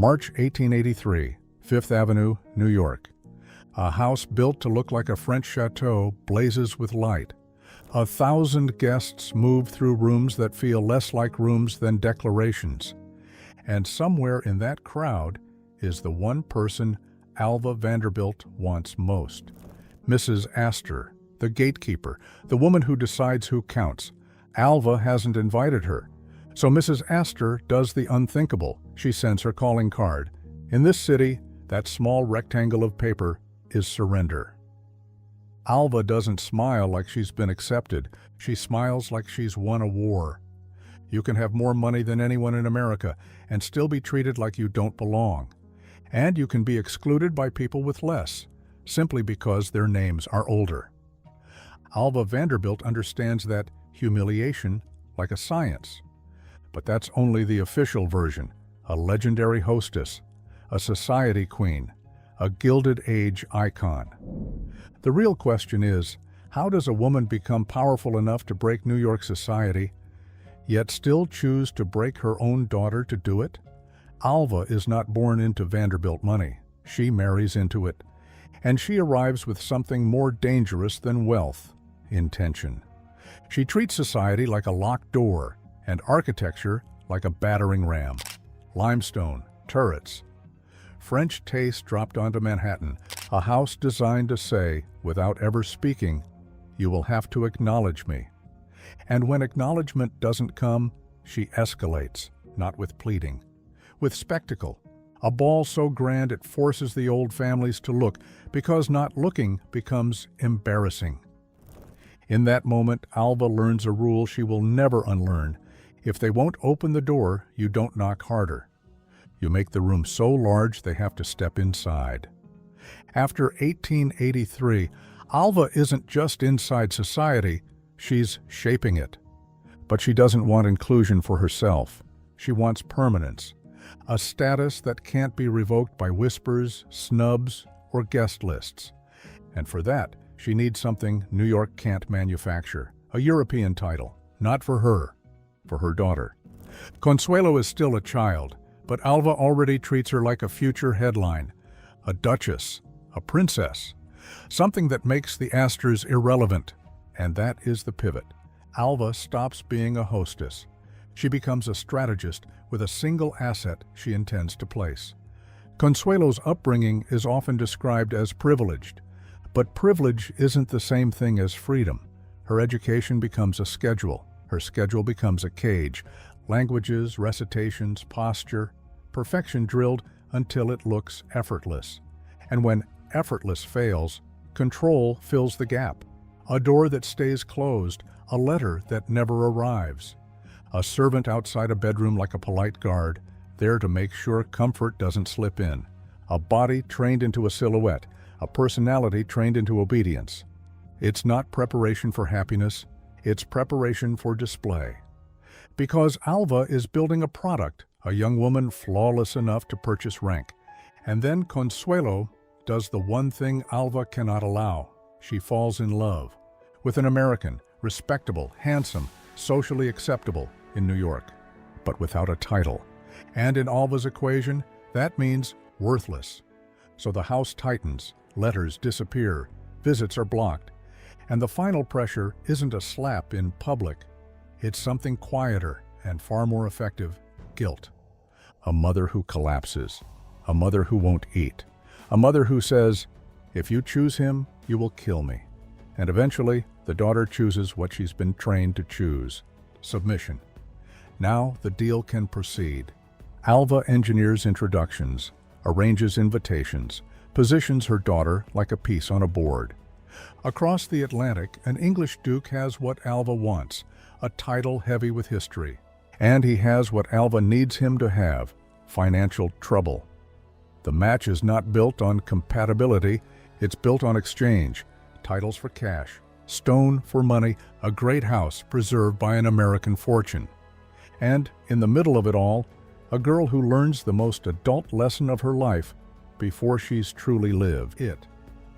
March 1883, Fifth Avenue, New York. A house built to look like a French château blazes with light. 1,000 guests move through rooms that feel less like rooms than declarations. And somewhere in that crowd is the one person Alva Vanderbilt wants most. Mrs. Astor, the gatekeeper, the woman who decides who counts. Alva hasn't invited her. So Mrs. Astor does the unthinkable. She sends her calling card. In this city, that small rectangle of paper is surrender. Alva doesn't smile like she's been accepted. She smiles like she's won a war. You can have more money than anyone in America and still be treated like you don't belong. And you can be excluded by people with less, simply because their names are older. Alva Vanderbilt understands that humiliation like a science. But that's only the official version, a legendary hostess, a society queen, a Gilded Age icon. The real question is, how does a woman become powerful enough to break New York society, yet still choose to break her own daughter to do it? Alva is not born into Vanderbilt money. She marries into it. And she arrives with something more dangerous than wealth, intention. She treats society like a locked door, and architecture like a battering ram. Limestone, turrets. French taste dropped onto Manhattan, a house designed to say, without ever speaking, "You will have to acknowledge me." And when acknowledgement doesn't come, she escalates, not with pleading, with spectacle. A ball so grand it forces the old families to look, because not looking becomes embarrassing. In that moment, Alva learns a rule she will never unlearn. If they won't open the door, you don't knock harder. You make the room so large they have to step inside. After 1883, Alva isn't just inside society, she's shaping it. But she doesn't want inclusion for herself. She wants permanence, a status that can't be revoked by whispers, snubs, or guest lists. And for that, she needs something New York can't manufacture, a European title, not for her, for her daughter. Consuelo is still a child, but Alva already treats her like a future headline, a duchess, a princess, something that makes the Astors irrelevant. And that is the pivot. Alva stops being a hostess. She becomes a strategist with a single asset she intends to place. Consuelo's upbringing is often described as privileged, but privilege isn't the same thing as freedom. Her education becomes a schedule. Her schedule becomes a cage. Languages, recitations, posture, perfection drilled until it looks effortless. And when effortless fails, control fills the gap. A door that stays closed, a letter that never arrives. A servant outside a bedroom like a polite guard, there to make sure comfort doesn't slip in. A body trained into a silhouette, a personality trained into obedience. It's not preparation for happiness, it's preparation for display. Because Alva is building a product, a young woman flawless enough to purchase rank. And then Consuelo does the one thing Alva cannot allow. She falls in love with an American, respectable, handsome, socially acceptable in New York, but without a title. And in Alva's equation, that means worthless. So the house tightens, letters disappear, visits are blocked. And the final pressure isn't a slap in public. It's something quieter and far more effective, guilt. A mother who collapses, a mother who won't eat, a mother who says, "If you choose him, you will kill me." And eventually, the daughter chooses what she's been trained to choose, submission. Now the deal can proceed. Alva engineers introductions, arranges invitations, positions her daughter like a piece on a board. Across the Atlantic, an English duke has what Alva wants, a title heavy with history. And he has what Alva needs him to have, financial trouble. The match is not built on compatibility, it's built on exchange. Titles for cash, stone for money, a great house preserved by an American fortune. And, in the middle of it all, a girl who learns the most adult lesson of her life before she's truly lived it,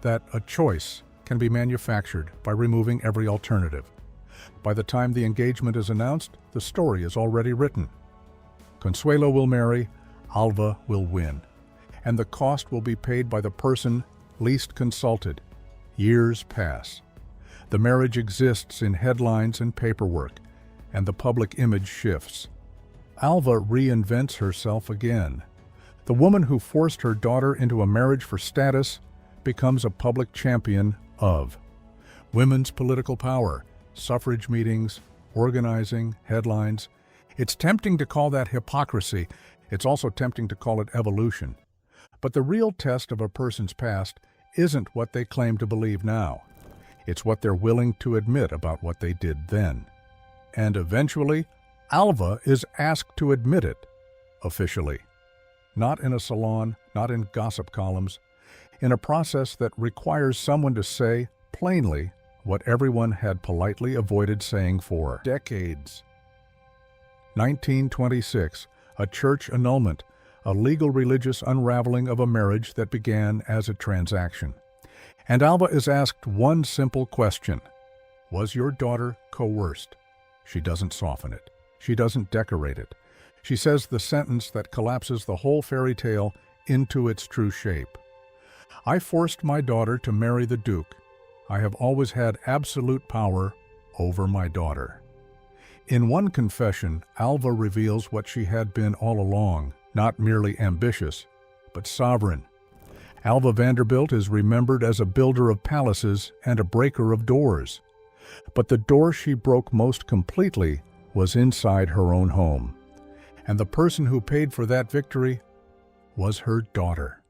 that a choice can be manufactured by removing every alternative. By the time the engagement is announced, the story is already written. Consuelo will marry, Alva will win, and the cost will be paid by the person least consulted. Years pass. The marriage exists in headlines and paperwork, and the public image shifts. Alva reinvents herself again. The woman who forced her daughter into a marriage for status becomes a public champion of women's political power, suffrage meetings, organizing, headlines. It's tempting to call that hypocrisy. It's also tempting to call it evolution. But the real test of a person's past isn't what they claim to believe now. It's what they're willing to admit about what they did then. And eventually, Alva is asked to admit it, officially. Not in a salon, not in gossip columns, in a process that requires someone to say, plainly, what everyone had politely avoided saying for decades. 1926, a church annulment, a legal religious unraveling of a marriage that began as a transaction. And Alva is asked one simple question: was your daughter coerced? She doesn't soften it. She doesn't decorate it. She says the sentence that collapses the whole fairy tale into its true shape. I forced my daughter to marry the Duke. I have always had absolute power over my daughter. In one confession, Alva reveals what she had been all along, not merely ambitious, but sovereign. Alva Vanderbilt is remembered as a builder of palaces and a breaker of doors. But the door she broke most completely was inside her own home. And the person who paid for that victory was her daughter.